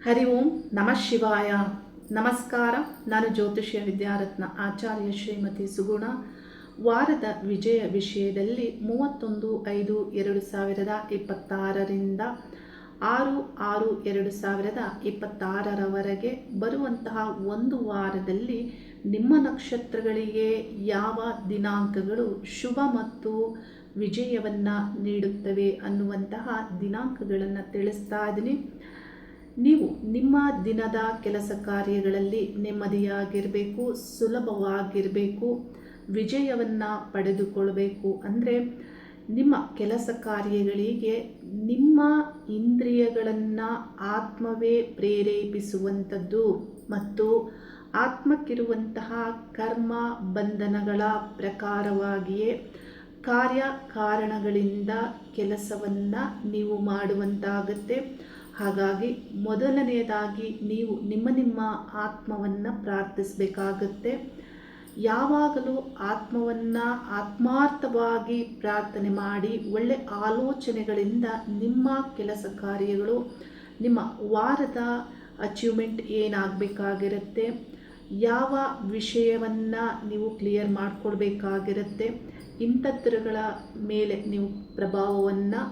ಹರಿ ಓಂ ನಮಃ ಶಿವಾಯ. ನಮಸ್ಕಾರ. ನಾನು ಜ್ಯೋತಿಷ್ಯ ವಿದ್ಯಾರತ್ನ ಆಚಾರ್ಯ ಶ್ರೀಮತಿ ಸುಗುಣ. ವಾರದ ವಿಜಯ ವಿಷಯದಲ್ಲಿ 31/5/2026ರಿಂದ 6/6/2026 ಬರುವಂತಹ ಒಂದು ವಾರದಲ್ಲಿ ನಿಮ್ಮ ನಕ್ಷತ್ರಗಳಿಗೆ ಯಾವ ದಿನಾಂಕಗಳು ಶುಭ ಮತ್ತು ವಿಜಯವನ್ನು ನೀಡುತ್ತವೆ ಅನ್ನುವಂತಹ ದಿನಾಂಕಗಳನ್ನು ತಿಳಿಸ್ತಾ ಇದ್ದೀನಿ. ನೀವು ನಿಮ್ಮ ದಿನದ ಕೆಲಸ ಕಾರ್ಯಗಳಲ್ಲಿ ನೆಮ್ಮದಿಯಾಗಿರಬೇಕು, ಸುಲಭವಾಗಿರಬೇಕು, ವಿಜಯವನ್ನು ಪಡೆದುಕೊಳ್ಳಬೇಕು ಅಂದರೆ ನಿಮ್ಮ ಕೆಲಸ ಕಾರ್ಯಗಳಿಗೆ ನಿಮ್ಮ ಇಂದ್ರಿಯಗಳನ್ನು ಆತ್ಮವೇ ಪ್ರೇರೇಪಿಸುವಂಥದ್ದು ಮತ್ತು ಆತ್ಮಕ್ಕಿರುವಂತಹ ಕರ್ಮ ಬಂಧನಗಳ ಪ್ರಕಾರವಾಗಿಯೇ ಕಾರ್ಯಕಾರಣಗಳಿಂದ ಕೆಲಸವನ್ನು ನೀವು ಮಾಡುವಂತಾಗುತ್ತೆ. ಹಾಗಾಗಿ ಮೊದಲನೆಯದಾಗಿ ನೀವು ನಿಮ್ಮ ಆತ್ಮವನ್ನು ಪ್ರಾರ್ಥಿಸಬೇಕಾಗತ್ತೆ. ಯಾವಾಗಲೂ ಆತ್ಮವನ್ನು ಆತ್ಮಾರ್ಥವಾಗಿ ಪ್ರಾರ್ಥನೆ ಮಾಡಿ ಒಳ್ಳೆ ಆಲೋಚನೆಗಳಿಂದ ನಿಮ್ಮ ಕೆಲಸ ಕಾರ್ಯಗಳು, ನಿಮ್ಮ ವಾರದ ಅಚೀವ್ಮೆಂಟ್ ಏನಾಗಬೇಕಾಗಿರುತ್ತೆ, ಯಾವ ವಿಷಯವನ್ನು ನೀವು ಕ್ಲಿಯರ್ ಮಾಡಿಕೊಡ್ಬೇಕಾಗಿರುತ್ತೆ, ಇಂಥದ್ರಗಳ ಮೇಲೆ ನೀವು ಪ್ರಭಾವವನ್ನು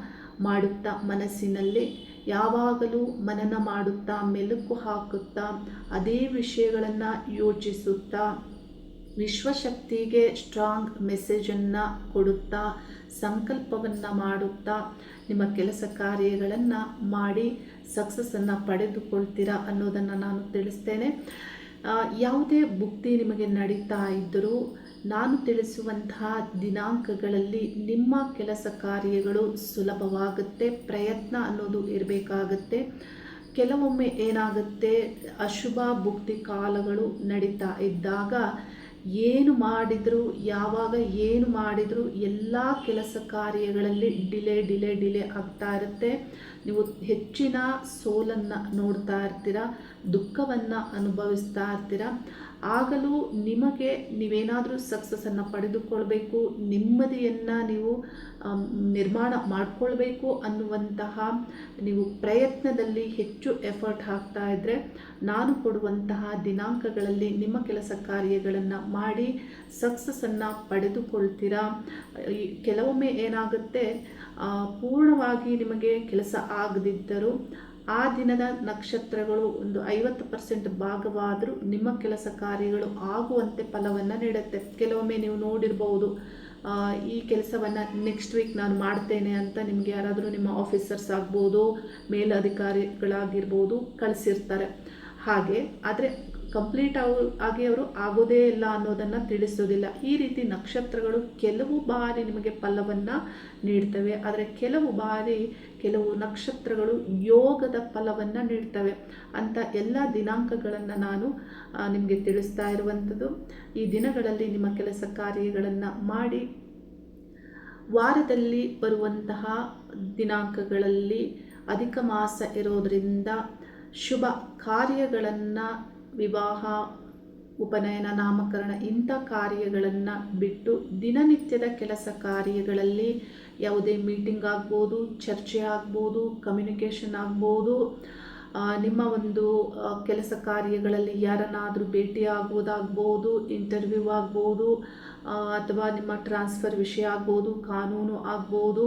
ಮಾಡುತ್ತಾ ಮನಸ್ಸಿನಲ್ಲಿ ಯಾವಾಗಲೂ ಮನನ ಮಾಡುತ್ತಾ ಮೆಲುಕು ಹಾಕುತ್ತಾ ಅದೇ ವಿಷಯಗಳನ್ನು ಯೋಚಿಸುತ್ತಾ ವಿಶ್ವಶಕ್ತಿಗೆ ಸ್ಟ್ರಾಂಗ್ ಮೆಸೇಜನ್ನು ಕೊಡುತ್ತಾ ಸಂಕಲ್ಪವನ್ನು ಮಾಡುತ್ತಾ ನಿಮ್ಮ ಕೆಲಸ ಕಾರ್ಯಗಳನ್ನು ಮಾಡಿ ಸಕ್ಸಸ್ಸನ್ನು ಪಡೆದುಕೊಳ್ತೀರಾ ಅನ್ನೋದನ್ನು ನಾನು ತಿಳಿಸ್ತೇನೆ. ಯಾವುದೇ ಭುಕ್ತಿ ನಿಮಗೆ ನಡೀತಾ ಇದ್ದರೂ ನಾನು ತಿಳಿಸುವಂತಹ ದಿನಾಂಕಗಳಲ್ಲಿ ನಿಮ್ಮ ಕೆಲಸ ಕಾರ್ಯಗಳು ಸುಲಭವಾಗುತ್ತೆ. ಪ್ರಯತ್ನ ಅನ್ನೋದು ಇರಬೇಕಾಗುತ್ತೆ. ಕೆಲವೊಮ್ಮೆ ಏನಾಗುತ್ತೆ, ಅಶುಭ ಭುಕ್ತಿ ಕಾಲಗಳು ನಡೀತಾ ಇದ್ದಾಗ ಏನು ಮಾಡಿದರೂ ಯಾವಾಗ ಏನು ಮಾಡಿದರೂ ಎಲ್ಲ ಕೆಲಸ ಕಾರ್ಯಗಳಲ್ಲಿ ಡಿಲೇ ಆಗ್ತಾ ಇರುತ್ತೆ. ನೀವು ಹೆಚ್ಚಿನ ಸೋಲನ್ನು ನೋಡ್ತಾ ಇರ್ತೀರ, ದುಃಖವನ್ನು ಅನುಭವಿಸ್ತಾ ಇರ್ತೀರ. ಆಗಲೂ ನಿಮಗೆ ನೀವೇನಾದರೂ ಸಕ್ಸಸ್ಸನ್ನು ಪಡೆದುಕೊಳ್ಬೇಕು, ನೆಮ್ಮದಿಯನ್ನು ನೀವು ನಿರ್ಮಾಣ ಮಾಡಿಕೊಳ್ಬೇಕು ಅನ್ನುವಂತಹ ನೀವು ಪ್ರಯತ್ನದಲ್ಲಿ ಹೆಚ್ಚು ಎಫರ್ಟ್ ಹಾಕ್ತಾ ಇದ್ದರೆ ನಾನು ಕೊಡುವಂತಹ ದಿನಾಂಕಗಳಲ್ಲಿ ನಿಮ್ಮ ಕೆಲಸ ಕಾರ್ಯಗಳನ್ನು ಮಾಡಿ ಸಕ್ಸಸ್ಸನ್ನು ಪಡೆದುಕೊಳ್ತೀರಾ. ಕೆಲವೊಮ್ಮೆ ಏನಾಗುತ್ತೆ, ಪೂರ್ಣವಾಗಿ ನಿಮಗೆ ಕೆಲಸ ಆಗದಿದ್ದರೂ ಆ ದಿನದ ನಕ್ಷತ್ರಗಳು ಒಂದು 50% ಭಾಗವಾದರೂ ನಿಮ್ಮ ಕೆಲಸ ಕಾರ್ಯಗಳು ಆಗುವಂತೆ ಫಲವನ್ನು ನೀಡುತ್ತೆ. ಕೆಲವೊಮ್ಮೆ ನೀವು ನೋಡಿರ್ಬೋದು, ಈ ಕೆಲಸವನ್ನು ನೆಕ್ಸ್ಟ್ ವೀಕ್ ನಾನು ಮಾಡ್ತೇನೆ ಅಂತ ನಿಮಗೆ ಯಾರಾದರೂ ನಿಮ್ಮ ಆಫೀಸರ್ಸ್ ಆಗ್ಬೋದು, ಮೇಲಧಿಕಾರಿಗಳಾಗಿರ್ಬೋದು ಕಳಿಸಿರ್ತಾರೆ. ಹಾಗೆ ಆದರೆ ಕಂಪ್ಲೀಟ್ ಆಗಿ ಅವರು ಆಗೋದೇ ಇಲ್ಲ ಅನ್ನೋದನ್ನು ತಿಳಿಸೋದಿಲ್ಲ. ಈ ರೀತಿ ನಕ್ಷತ್ರಗಳು ಕೆಲವು ಬಾರಿ ನಿಮಗೆ ಫಲವನ್ನು ನೀಡ್ತವೆ, ಆದರೆ ಕೆಲವು ನಕ್ಷತ್ರಗಳು ಯೋಗದ ಫಲವನ್ನು ನೀಡ್ತವೆ ಅಂತ ಎಲ್ಲ ದಿನಾಂಕಗಳನ್ನು ನಾನು ನಿಮಗೆ ತಿಳಿಸ್ತಾ ಇರುವಂಥದ್ದು. ಈ ದಿನಗಳಲ್ಲಿ ನಿಮ್ಮ ಕೆಲಸ ಕಾರ್ಯಗಳನ್ನು ಮಾಡಿ ವಾರದಲ್ಲಿ ಬರುವಂತಹ ದಿನಾಂಕಗಳಲ್ಲಿ ಅಧಿಕ ಮಾಸ ಇರೋದರಿಂದ ಶುಭ ಕಾರ್ಯಗಳನ್ನು, ವಿವಾಹ, ಉಪನಯನ, ನಾಮಕರಣ ಇಂಥ ಕಾರ್ಯಗಳನ್ನು ಬಿಟ್ಟು ದಿನನಿತ್ಯದ ಕೆಲಸ ಕಾರ್ಯಗಳಲ್ಲಿ ಯಾವುದೇ ಮೀಟಿಂಗ್ ಆಗ್ಬೋದು, ಚರ್ಚೆ ಆಗ್ಬೋದು, ಕಮ್ಯುನಿಕೇಷನ್ ಆಗ್ಬೋದು, ನಿಮ್ಮ ಒಂದು ಕೆಲಸ ಕಾರ್ಯಗಳಲ್ಲಿ ಯಾರನ್ನಾದರೂ ಭೇಟಿ ಆಗೋದಾಗ್ಬೋದು, ಇಂಟರ್ವ್ಯೂ ಆಗ್ಬೋದು, ಅಥವಾ ನಿಮ್ಮ ಟ್ರಾನ್ಸ್ಫರ್ ವಿಷಯ ಆಗ್ಬೋದು, ಕಾನೂನು ಆಗ್ಬೋದು,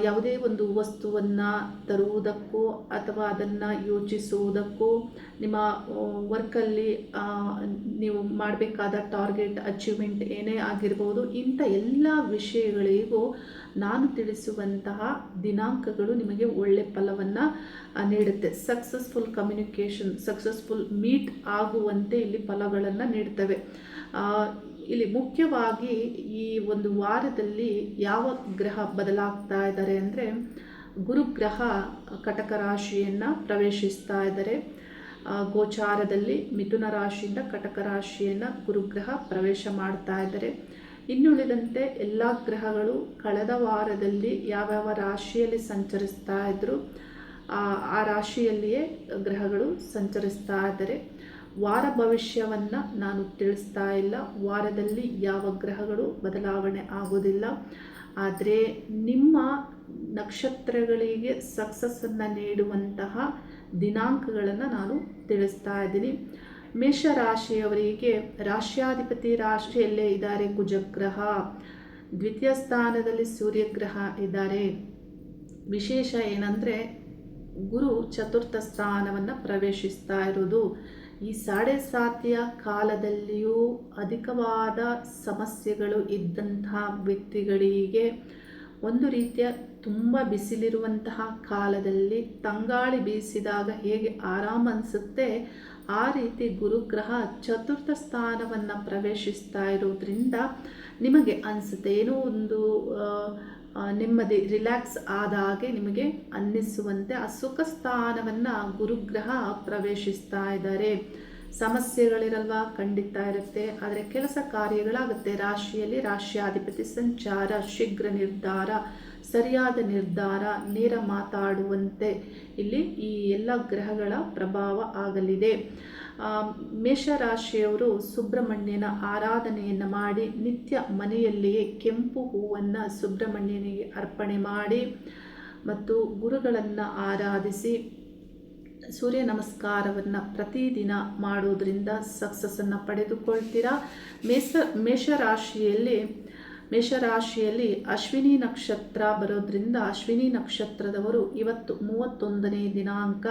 ಯಾವುದೇ ಒಂದು ವಸ್ತುವನ್ನು ತರುವುದಕ್ಕೂ ಅಥವಾ ಅದನ್ನು ಯೋಚಿಸುವುದಕ್ಕೂ, ನಿಮ್ಮ ವರ್ಕಲ್ಲಿ ನೀವು ಮಾಡಬೇಕಾದ ಟಾರ್ಗೆಟ್ ಅಚೀವ್ಮೆಂಟ್ ಏನೇ ಆಗಿರ್ಬೋದು, ಇಂಥ ಎಲ್ಲ ವಿಷಯಗಳಿಗೂ ನಾನು ತಿಳಿಸುವಂತಹ ದಿನಾಂಕಗಳು ನಿಮಗೆ ಒಳ್ಳೆ ಫಲವನ್ನು ನೀಡುತ್ತೆ. ಸಕ್ಸಸ್ಫುಲ್ ಕಮ್ಯುನಿಕೇಷನ್, ಸಕ್ಸಸ್ಫುಲ್ ಮೀಟ್ ಆಗುವಂತೆ ಇಲ್ಲಿ ಫಲಗಳನ್ನು ನೀಡ್ತವೆ. ಇಲ್ಲಿ ಮುಖ್ಯವಾಗಿ ಈ ಒಂದು ವಾರದಲ್ಲಿ ಯಾವ ಗ್ರಹ ಬದಲಾಗ್ತಾ ಇದ್ದಾರೆ ಅಂದರೆ, ಗುರುಗ್ರಹ ಕಟಕ ರಾಶಿಯನ್ನು ಪ್ರವೇಶಿಸ್ತಾ ಇದ್ದಾರೆ. ಗೋಚಾರದಲ್ಲಿ ಮಿಥುನ ರಾಶಿಯಿಂದ ಕಟಕ ರಾಶಿಯನ್ನು ಗುರುಗ್ರಹ ಪ್ರವೇಶ ಮಾಡ್ತಾ ಇದ್ದಾರೆ. ಇನ್ನುಳಿದಂತೆ ಎಲ್ಲ ಗ್ರಹಗಳು ಕಳೆದ ವಾರದಲ್ಲಿ ಯಾವ್ಯಾವ ರಾಶಿಯಲ್ಲಿ ಸಂಚರಿಸ್ತಾ ಇದ್ದರು ಆ ರಾಶಿಯಲ್ಲಿಯೇ ಗ್ರಹಗಳು ಸಂಚರಿಸ್ತಾ ಇದ್ದಾರೆ. ವಾರ ಭವಿಷ್ಯವನ್ನು ನಾನು ತಿಳಿಸ್ತಾ ಇಲ್ಲ. ವಾರದಲ್ಲಿ ಯಾವ ಗ್ರಹಗಳು ಬದಲಾವಣೆ ಆಗೋದಿಲ್ಲ. ಆದರೆ ನಿಮ್ಮ ನಕ್ಷತ್ರಗಳಿಗೆ ಸಕ್ಸಸ್ಸನ್ನು ನೀಡುವಂತಹ ದಿನಾಂಕಗಳನ್ನು ನಾನು ತಿಳಿಸ್ತಾ ಇದ್ದೀನಿ. ಮೇಷರಾಶಿಯವರಿಗೆ ರಾಶ್ಯಾಧಿಪತಿ ರಾಶಿಯಲ್ಲೇ ಇದ್ದಾರೆ ಕುಜಗ್ರಹ, ದ್ವಿತೀಯ ಸ್ಥಾನದಲ್ಲಿ ಸೂರ್ಯಗ್ರಹ ಇದ್ದಾರೆ. ವಿಶೇಷ ಏನಂದರೆ ಗುರು ಚತುರ್ಥ ಸ್ಥಾನವನ್ನು ಪ್ರವೇಶಿಸ್ತಾ ಇರೋದು. ಈ 7.5 ಕಾಲದಲ್ಲಿಯೂ ಅಧಿಕವಾದ ಸಮಸ್ಯೆಗಳು ಇದ್ದಂತಹ ವ್ಯಕ್ತಿಗಳಿಗೆ ಒಂದು ರೀತಿಯ ತುಂಬ ಬಿಸಿಲಿರುವಂತಹ ಕಾಲದಲ್ಲಿ ತಂಗಾಳಿ ಬೀಸಿದಾಗ ಹೇಗೆ ಆರಾಮ ಅನಿಸುತ್ತೆ, ಆ ರೀತಿ ಗುರುಗ್ರಹ ಚತುರ್ಥ ಸ್ಥಾನವನ್ನು ಪ್ರವೇಶಿಸ್ತಾ ಇರೋದ್ರಿಂದ ನಿಮಗೆ ಅನಿಸುತ್ತೆ ಏನೋ ಒಂದು ನೆಮ್ಮದಿ, ರಿಲ್ಯಾಕ್ಸ್ ಆದ ಹಾಗೆ ನಿಮಗೆ ಅನ್ನಿಸುವಂತೆ ಆ ಸುಖ ಸ್ಥಾನವನ್ನು ಗುರುಗ್ರಹ ಪ್ರವೇಶಿಸ್ತಾ ಇದ್ದಾರೆ. ಸಮಸ್ಯೆಗಳಿರಲ್ವಾ? ಖಂಡಿತ ಇರುತ್ತೆ, ಆದರೆ ಕೆಲಸ ಕಾರ್ಯಗಳಾಗುತ್ತೆ. ರಾಶಿಯಲ್ಲಿ ರಾಶ್ಯಾಧಿಪತಿ ಸಂಚಾರ, ಶೀಘ್ರ ನಿರ್ಧಾರ, ಸರಿಯಾದ ನಿರ್ಧಾರ, ನೇರ ಮಾತಾಡುವಂತೆ ಇಲ್ಲಿ ಈ ಎಲ್ಲ ಗ್ರಹಗಳ ಪ್ರಭಾವ ಆಗಲಿದೆ. ಮೇಷರಾಶಿಯವರು ಸುಬ್ರಹ್ಮಣ್ಯನ ಆರಾಧನೆಯನ್ನು ಮಾಡಿ ನಿತ್ಯ ಮನೆಯಲ್ಲಿಯೇ ಕೆಂಪು ಹೂವನ್ನು ಸುಬ್ರಹ್ಮಣ್ಯನಿಗೆ ಅರ್ಪಣೆ ಮಾಡಿ ಮತ್ತು ಗುರುಗಳನ್ನು ಆರಾಧಿಸಿ ಸೂರ್ಯ ನಮಸ್ಕಾರವನ್ನು ಪ್ರತಿದಿನ ಮಾಡೋದ್ರಿಂದ ಸಕ್ಸಸ್ಸನ್ನು ಪಡೆದುಕೊಳ್ತೀರಾ. ಮೇಷರಾಶಿಯಲ್ಲಿ ಅಶ್ವಿನಿ ನಕ್ಷತ್ರ ಬರೋದ್ರಿಂದ ಅಶ್ವಿನಿ ನಕ್ಷತ್ರದವರು ಇವತ್ತು 31ನೇ ದಿನಾಂಕ,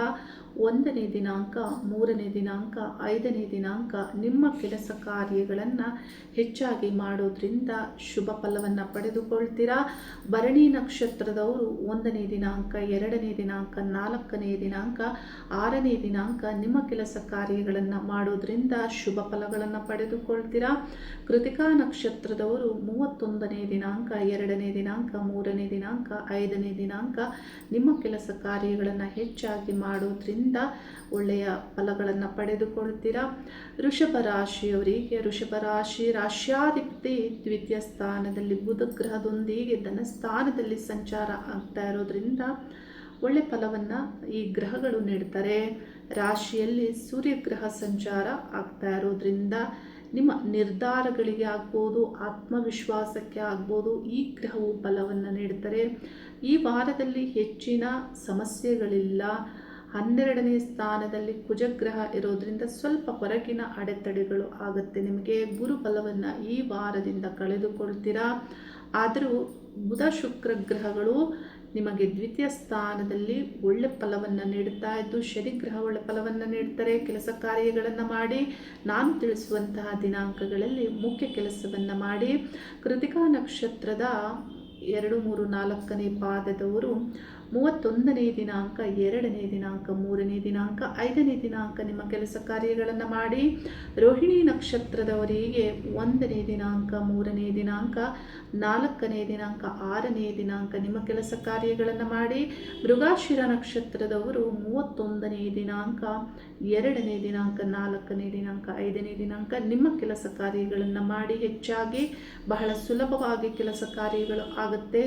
1ನೇ ದಿನಾಂಕ, 3ನೇ ದಿನಾಂಕ, 5ನೇ ದಿನಾಂಕ ನಿಮ್ಮ ಕೆಲಸ ಕಾರ್ಯಗಳನ್ನು ಹೆಚ್ಚಾಗಿ ಮಾಡೋದ್ರಿಂದ ಶುಭ ಫಲವನ್ನು ಪಡೆದುಕೊಳ್ತೀರಾ. ಭರಣಿ ನಕ್ಷತ್ರದವರು 1ನೇ ದಿನಾಂಕ, 2ನೇ ದಿನಾಂಕ, 4ನೇ ದಿನಾಂಕ, 6ನೇ ದಿನಾಂಕ ನಿಮ್ಮ ಕೆಲಸ ಕಾರ್ಯಗಳನ್ನು ಮಾಡೋದ್ರಿಂದ ಶುಭ ಫಲಗಳನ್ನು ಪಡೆದುಕೊಳ್ತೀರಾ. ಕೃತಿಕಾ ನಕ್ಷತ್ರದವರು 31ನೇ ದಿನಾಂಕ, 2ನೇ ದಿನಾಂಕ, 3ನೇ ದಿನಾಂಕ, 5ನೇ ದಿನಾಂಕ ನಿಮ್ಮ ಕೆಲಸ ಕಾರ್ಯಗಳನ್ನು ಹೆಚ್ಚಾಗಿ ಮಾಡೋದ್ರಿಂದ ಒಳ್ಳೆಯ ಫಲಗಳನ್ನು ಪಡೆದುಕೊಳ್ತೀರಾ. ವೃಷಭ ರಾಶಿಯವರಿಗೆ ರಾಶ್ಯಾಧಿಪತಿ ದ್ವಿತೀಯ ಸ್ಥಾನದಲ್ಲಿ ಬುಧ ಗ್ರಹದೊಂದಿಗೆ ಧನಸ್ಥಾನದಲ್ಲಿ ಸಂಚಾರ ಆಗ್ತಾ ಇರೋದ್ರಿಂದ ಒಳ್ಳೆ ಫಲವನ್ನು ಈ ಗ್ರಹಗಳು ನೀಡ್ತಾರೆ. ರಾಶಿಯಲ್ಲಿ ಸೂರ್ಯಗ್ರಹ ಸಂಚಾರ ಆಗ್ತಾ ಇರೋದ್ರಿಂದ ನಿಮ್ಮ ನಿರ್ಧಾರಗಳಿಗೆ ಆಗ್ಬೋದು, ಆತ್ಮವಿಶ್ವಾಸಕ್ಕೆ ಆಗ್ಬೋದು, ಈ ಗ್ರಹವು ಬಲವನ್ನು ನೀಡ್ತಾರೆ. ಈ ವಾರದಲ್ಲಿ ಹೆಚ್ಚಿನ ಸಮಸ್ಯೆಗಳಿಲ್ಲ. 12ನೇ ಸ್ಥಾನದಲ್ಲಿ ಕುಜಗ್ರಹ ಇರೋದ್ರಿಂದ ಸ್ವಲ್ಪ ಹೊರಗಿನ ಅಡೆತಡೆಗಳು ಆಗುತ್ತೆ. ನಿಮಗೆ ಗುರುಬಲವನ್ನು ಈ ವಾರದಿಂದ ಕಳೆದುಕೊಳ್ತೀರಾ. ಆದರೂ ಬುಧ ಶುಕ್ರ ಗ್ರಹಗಳು ನಿಮಗೆ ದ್ವಿತೀಯ ಸ್ಥಾನದಲ್ಲಿ ಒಳ್ಳೆ ಫಲವನ್ನು ನೀಡುತ್ತಾ ಇದ್ದು, ಶನಿಗ್ರಹ ಒಳ್ಳೆ ಫಲವನ್ನು ನೀಡ್ತಾರೆ. ಕೆಲಸ ಕಾರ್ಯಗಳನ್ನು ಮಾಡಿ ನಾನು ತಿಳಿಸುವಂತಹ ದಿನಾಂಕಗಳಲ್ಲಿ ಮುಖ್ಯ ಕೆಲಸವನ್ನು ಮಾಡಿ. ಕೃತಿಕಾ ನಕ್ಷತ್ರದ 2, 3, 4ನೇ ಪಾದದವರು 31ನೇ ದಿನಾಂಕ, 2ನೇ ದಿನಾಂಕ, 3ನೇ ದಿನಾಂಕ, 5ನೇ ದಿನಾಂಕ ನಿಮ್ಮ ಕೆಲಸ ಕಾರ್ಯಗಳನ್ನು ಮಾಡಿ. ರೋಹಿಣಿ ನಕ್ಷತ್ರದವರಿಗೆ 1ನೇ ದಿನಾಂಕ, 3ನೇ ದಿನಾಂಕ, 4ನೇ ದಿನಾಂಕ, 6ನೇ ದಿನಾಂಕ ನಿಮ್ಮ ಕೆಲಸ ಕಾರ್ಯಗಳನ್ನು ಮಾಡಿ. ಮೃಗಶಿರ ನಕ್ಷತ್ರದವರು 31ನೇ ದಿನಾಂಕ, 2ನೇ ದಿನಾಂಕ, 4ನೇ ದಿನಾಂಕ, 5ನೇ ದಿನಾಂಕ ನಿಮ್ಮ ಕೆಲಸ ಕಾರ್ಯಗಳನ್ನು ಮಾಡಿ. ಹೆಚ್ಚಾಗಿ ಬಹಳ ಸುಲಭವಾಗಿ ಕೆಲಸ ಕಾರ್ಯಗಳು ಆಗುತ್ತೆ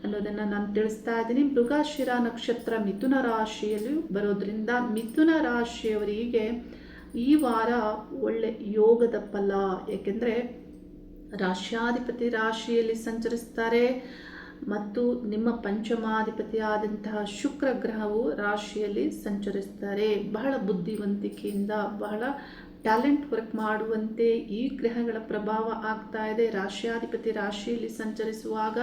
ಅನ್ನೋದನ್ನು ನಾನು ತಿಳಿಸ್ತಾ ಇದ್ದೀನಿ. ಮೃಗಶಿರ ನಕ್ಷತ್ರ ಮಿಥುನ ರಾಶಿಯಲ್ಲಿ ಬರೋದ್ರಿಂದ ಮಿಥುನ ರಾಶಿಯವರಿಗೆ ಈ ವಾರ ಒಳ್ಳೆ ಯೋಗದ ಫಲ. ಏಕೆಂದರೆ ರಾಶ್ಯಾಧಿಪತಿ ರಾಶಿಯಲ್ಲಿ ಸಂಚರಿಸ್ತಾರೆ ಮತ್ತು ನಿಮ್ಮ ಪಂಚಮಾಧಿಪತಿ ಆದಂತಹ ಶುಕ್ರ ಗ್ರಹವು ರಾಶಿಯಲ್ಲಿ ಸಂಚರಿಸ್ತಾರೆ. ಬಹಳ ಬುದ್ಧಿವಂತಿಕೆಯಿಂದ, ಬಹಳ ಟ್ಯಾಲೆಂಟ್ ವರ್ಕ್ ಮಾಡುವಂತೆ ಈ ಗ್ರಹಗಳ ಪ್ರಭಾವ ಆಗ್ತಾ ಇದೆ. ರಾಶ್ಯಾಧಿಪತಿ ರಾಶಿಯಲ್ಲಿ ಸಂಚರಿಸುವಾಗ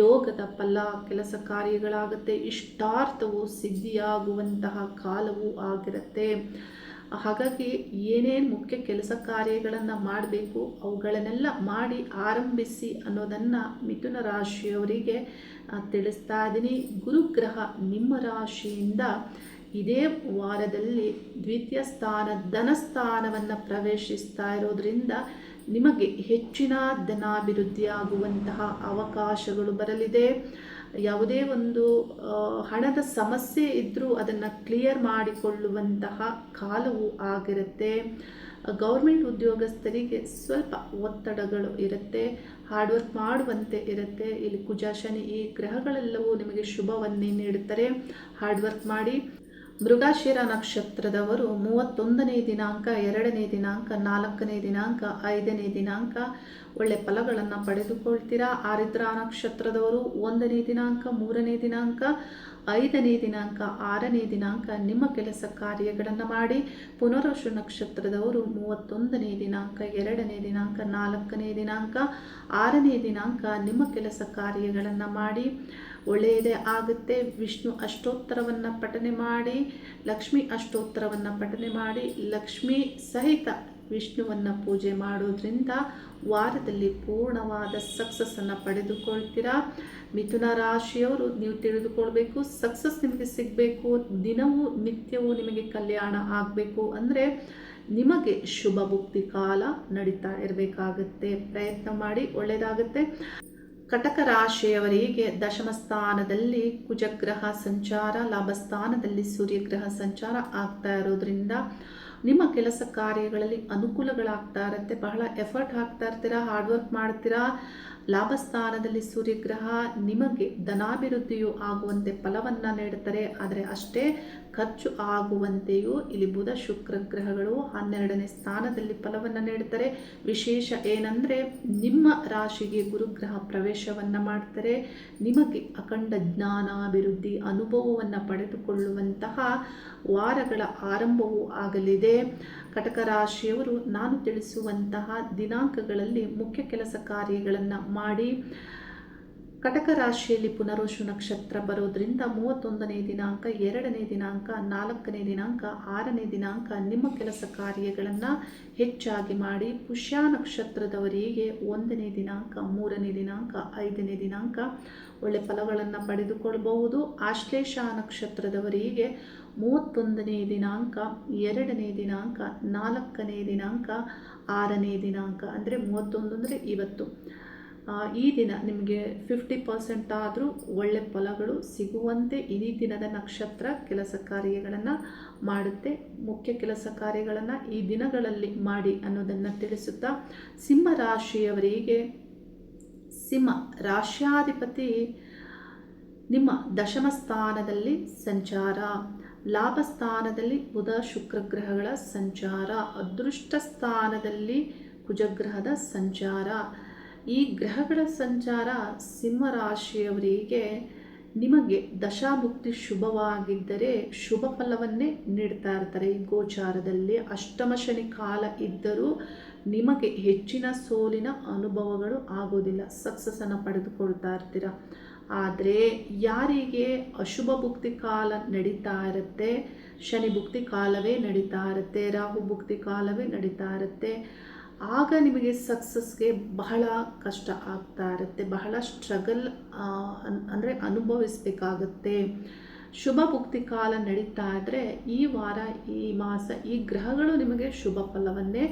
ಯೋಗದ ಫಲ, ಕೆಲಸ ಕಾರ್ಯಗಳಾಗುತ್ತೆ, ಇಷ್ಟಾರ್ಥವು ಸಿದ್ಧಿಯಾಗುವಂತಹ ಕಾಲವೂ ಆಗಿರುತ್ತೆ. ಹಾಗಾಗಿ ಏನೇನು ಮುಖ್ಯ ಕೆಲಸ ಕಾರ್ಯಗಳನ್ನು ಮಾಡಬೇಕು ಅವುಗಳನ್ನೆಲ್ಲ ಮಾಡಿ ಆರಂಭಿಸಿ ಅನ್ನೋದನ್ನು ಮಿಥುನ ರಾಶಿಯವರಿಗೆ ತಿಳಿಸ್ತಾ ಇದ್ದೀನಿ. ಗುರುಗ್ರಹ ನಿಮ್ಮ ರಾಶಿಯಿಂದ ಇದೇ ವಾರದಲ್ಲಿ ದ್ವಿತೀಯ ಸ್ಥಾನ ಧನಸ್ಥಾನವನ್ನು ಪ್ರವೇಶಿಸ್ತಾ ಇರೋದ್ರಿಂದ ನಿಮಗೆ ಹೆಚ್ಚಿನ ಧನಾಭಿವೃದ್ಧಿ ಆಗುವಂತಹ ಅವಕಾಶಗಳು ಬರಲಿದೆ. ಯಾವುದೇ ಒಂದು ಹಣದ ಸಮಸ್ಯೆ ಇದ್ದರೂ ಅದನ್ನು ಕ್ಲಿಯರ್ ಮಾಡಿಕೊಳ್ಳುವಂತಹ ಕಾಲವೂ ಆಗಿರುತ್ತೆ. ಗೌರ್ಮೆಂಟ್ ಉದ್ಯೋಗಸ್ಥರಿಗೆ ಸ್ವಲ್ಪ ಒತ್ತಡಗಳು ಇರುತ್ತೆ, ಹಾರ್ಡ್ ವರ್ಕ್ ಮಾಡುವಂತೆ ಇರುತ್ತೆ. ಇಲ್ಲಿ ಕುಜ ಶನಿ ಈ ಗ್ರಹಗಳೆಲ್ಲವೂ ನಿಮಗೆ ಶುಭವನ್ನೇ ನೀಡುತ್ತಾರೆ. ಹಾರ್ಡ್ ವರ್ಕ್ ಮಾಡಿ. ಮೃಗಶಿರ ನಕ್ಷತ್ರದವರು 31ನೇ ದಿನಾಂಕ, 2ನೇ ದಿನಾಂಕ, 4ನೇ ದಿನಾಂಕ, 5ನೇ ದಿನಾಂಕ, ಒಳ್ಳೆ ಫಲಗಳನ್ನು ಪಡೆದುಕೊಳ್ತೀರಾ. ಆರಿದ್ರ ನಕ್ಷತ್ರದವರು 1ನೇ ದಿನಾಂಕ, 3ನೇ ದಿನಾಂಕ, 5ನೇ ದಿನಾಂಕ, 6ನೇ ದಿನಾಂಕ ನಿಮ್ಮ ಕೆಲಸ ಕಾರ್ಯಗಳನ್ನು ಮಾಡಿ. ಪುನರ್ವಸು ನಕ್ಷತ್ರದವರು 31ನೇ ದಿನಾಂಕ, 2ನೇ ದಿನಾಂಕ, 4ನೇ ದಿನಾಂಕ, 6ನೇ ದಿನಾಂಕ ನಿಮ್ಮ ಕೆಲಸ ಕಾರ್ಯಗಳನ್ನು ಮಾಡಿ. ಒಳ್ಳೆಯದೇ ಆಗುತ್ತೆ. ವಿಷ್ಣು ಅಷ್ಟೋತ್ತರವನ್ನು ಪಠನೆ ಮಾಡಿ, ಲಕ್ಷ್ಮಿ ಅಷ್ಟೋತ್ತರವನ್ನು ಪಠನೆ ಮಾಡಿ, ಲಕ್ಷ್ಮಿ ಸಹಿತ ವಿಷ್ಣುವನ್ನು ಪೂಜೆ ಮಾಡೋದ್ರಿಂದ ವಾರದಲ್ಲಿ ಪೂರ್ಣವಾದ ಸಕ್ಸಸ್ಸನ್ನು ಪಡೆದುಕೊಳ್ತೀರಾ. ಮಿಥುನ ರಾಶಿಯವರು ನೀವು ತಿಳಿದುಕೊಳ್ಬೇಕು, ಸಕ್ಸಸ್ ನಿಮಗೆ ಸಿಗಬೇಕು, ದಿನವೂ ನಿತ್ಯವೂ ನಿಮಗೆ ಕಲ್ಯಾಣ ಆಗಬೇಕು ಅಂದರೆ ನಿಮಗೆ ಶುಭ ಭುಕ್ತಿ ಕಾಲ ನಡೀತಾ ಇರಬೇಕಾಗುತ್ತೆ. ಪ್ರಯತ್ನ ಮಾಡಿ, ಒಳ್ಳೆಯದಾಗುತ್ತೆ. ಕಟಕ ರಾಶಿಯವರಿಗೆ ದಶಮ ಸ್ಥಾನದಲ್ಲಿ ಕುಜಗ್ರಹ ಸಂಚಾರ, ಲಾಭಸ್ಥಾನದಲ್ಲಿ ಸೂರ್ಯಗ್ರಹ ಸಂಚಾರ ಆಗ್ತಾ ಇರೋದ್ರಿಂದ ನಿಮ್ಮ ಕೆಲಸ ಕಾರ್ಯಗಳಲ್ಲಿ ಅನುಕೂಲಗಳಾಗ್ತಾ ಇರುತ್ತೆ. ಬಹಳ ಎಫರ್ಟ್ ಹಾಕ್ತಾ ಇರ್ತೀರಾ, ಹಾರ್ಡ್ ವರ್ಕ್ ಮಾಡ್ತೀರಾ. ಲಾಭಸ್ಥಾನದಲ್ಲಿ ಸೂರ್ಯಗ್ರಹ ನಿಮಗೆ ಧನಾಭಿವೃದ್ಧಿಯು ಆಗುವಂತೆ ಫಲವನ್ನು ನೀಡುತ್ತಾರೆ. ಆದರೆ ಅಷ್ಟೇ ಖರ್ಚು ಆಗುವಂತೆಯೂ ಇಲ್ಲಿ ಬುಧ ಶುಕ್ರ ಗ್ರಹಗಳು 12ನೇ ಸ್ಥಾನದಲ್ಲಿ ಫಲವನ್ನು ನೀಡುತ್ತಾರೆ. ವಿಶೇಷ ಏನಂದರೆ ನಿಮ್ಮ ರಾಶಿಗೆ ಗುರುಗ್ರಹ ಪ್ರವೇಶವನ್ನು ಮಾಡ್ತಾರೆ. ನಿಮಗೆ ಅಖಂಡ ಜ್ಞಾನಾಭಿವೃದ್ಧಿ ಅನುಭವವನ್ನು ಪಡೆದುಕೊಳ್ಳುವಂತಹ ವಾರಗಳ ಆರಂಭವೂ ಆಗಲಿದೆ. ಕಟಕ ರಾಶಿಯವರು ನಾನು ತಿಳಿಸುವಂತಹ ದಿನಾಂಕಗಳಲ್ಲಿ ಮುಖ್ಯ ಕೆಲಸ ಕಾರ್ಯಗಳನ್ನು ಮಾಡಿ. ಕಟಕ ರಾಶಿಯಲ್ಲಿ ಪುನರ್ವಸು ನಕ್ಷತ್ರ ಬರೋದ್ರಿಂದ 31ನೇ ದಿನಾಂಕ, 2ನೇ ದಿನಾಂಕ, 4ನೇ ದಿನಾಂಕ, 6ನೇ ದಿನಾಂಕ ನಿಮ್ಮ ಕೆಲಸ ಕಾರ್ಯಗಳನ್ನು ಹೆಚ್ಚಾಗಿ ಮಾಡಿ. ಪುಷ್ಯ ನಕ್ಷತ್ರದವರಿಗೆ 1ನೇ ದಿನಾಂಕ, 3ನೇ ದಿನಾಂಕ, 5ನೇ ದಿನಾಂಕ ಒಳ್ಳೆ ಫಲಗಳನ್ನು ಪಡೆದುಕೊಳ್ಳಬಹುದು. ಆಶ್ಲೇಷ ನಕ್ಷತ್ರದವರಿಗೆ 31ನೇ ದಿನಾಂಕ, 2ನೇ ದಿನಾಂಕ, 4ನೇ ದಿನಾಂಕ, 6ನೇ ದಿನಾಂಕ ಅಂದರೆ 31 ಅಂದರೆ ಇವತ್ತು, ಈ ದಿನ ನಿಮಗೆ 50% ಆದರೂ ಒಳ್ಳೆ ಫಲಗಳು ಸಿಗುವಂತೆ ಈ ದಿನದ ನಕ್ಷತ್ರ ಕೆಲಸ ಕಾರ್ಯಗಳನ್ನು ಮಾಡುತ್ತೆ. ಮುಖ್ಯ ಕೆಲಸ ಕಾರ್ಯಗಳನ್ನು ಈ ದಿನಗಳಲ್ಲಿ ಮಾಡಿ ಅನ್ನೋದನ್ನು ತಿಳಿಸುತ್ತಾ, ಸಿಂಹ ರಾಶಿಯವರಿಗೆ ಸಿಂಹ ರಾಶ್ಯಾಧಿಪತಿ ನಿಮ್ಮ ದಶಮ ಸ್ಥಾನದಲ್ಲಿ ಸಂಚಾರ, ಲಾಭಸ್ಥಾನದಲ್ಲಿ ಬುಧ ಶುಕ್ರ ಗ್ರಹಗಳ ಸಂಚಾರ, ಅದೃಷ್ಟ ಸ್ಥಾನದಲ್ಲಿ ಕುಜಗ್ರಹದ ಸಂಚಾರ. ಈ ಗ್ರಹಗಳ ಸಂಚಾರ ಸಿಂಹ ರಾಶಿಯವರಿಗೆ ನಿಮಗೆ ದಶಾಭುಕ್ತಿ ಶುಭವಾಗಿದ್ದರೆ ಶುಭ ಫಲವನ್ನೇ ನೀಡ್ತಾ ಇರ್ತಾರೆ. ಈ ಗೋಚಾರದಲ್ಲಿ ಅಷ್ಟಮ ಶನಿ ಕಾಲ ಇದ್ದರೂ ನಿಮಗೆ ಹೆಚ್ಚಿನ ಸೋಲಿನ ಅನುಭವಗಳು ಆಗೋದಿಲ್ಲ, ಸಕ್ಸಸ್ಸನ್ನು ಪಡೆದುಕೊಳ್ತಾ ಇರ್ತೀರ. ಆದರೆ ಯಾರಿಗೆ ಅಶುಭ ಭುಕ್ತಿ ಕಾಲ ನಡೀತಾ ಇರುತ್ತೆ, ಶನಿ ಭುಕ್ತಿ ಕಾಲವೇ ನಡೀತಾ ಇರುತ್ತೆ, ರಾಹು ಭುಕ್ತಿ ಕಾಲವೇ ನಡೀತಾ ಇರುತ್ತೆ, ಆಗ ನಿಮಗೆ ಸಕ್ಸಸ್ಗೆ ಬಹಳ ಕಷ್ಟ ಆಗ್ತಾ ಇರುತ್ತೆ, ಬಹಳ ಸ್ಟ್ರಗಲ್ ಅಂದರೆ ಅನುಭವಿಸಬೇಕಾಗತ್ತೆ. ಶುಭ ಭುಕ್ತಿ ಕಾಲ ನಡೀತಾ ಇದ್ದರೆ ಈ ವಾರ, ಈ ಮಾಸ, ಈ ಗ್ರಹಗಳು ನಿಮಗೆ ಶುಭ ಫಲವನ್ನೇ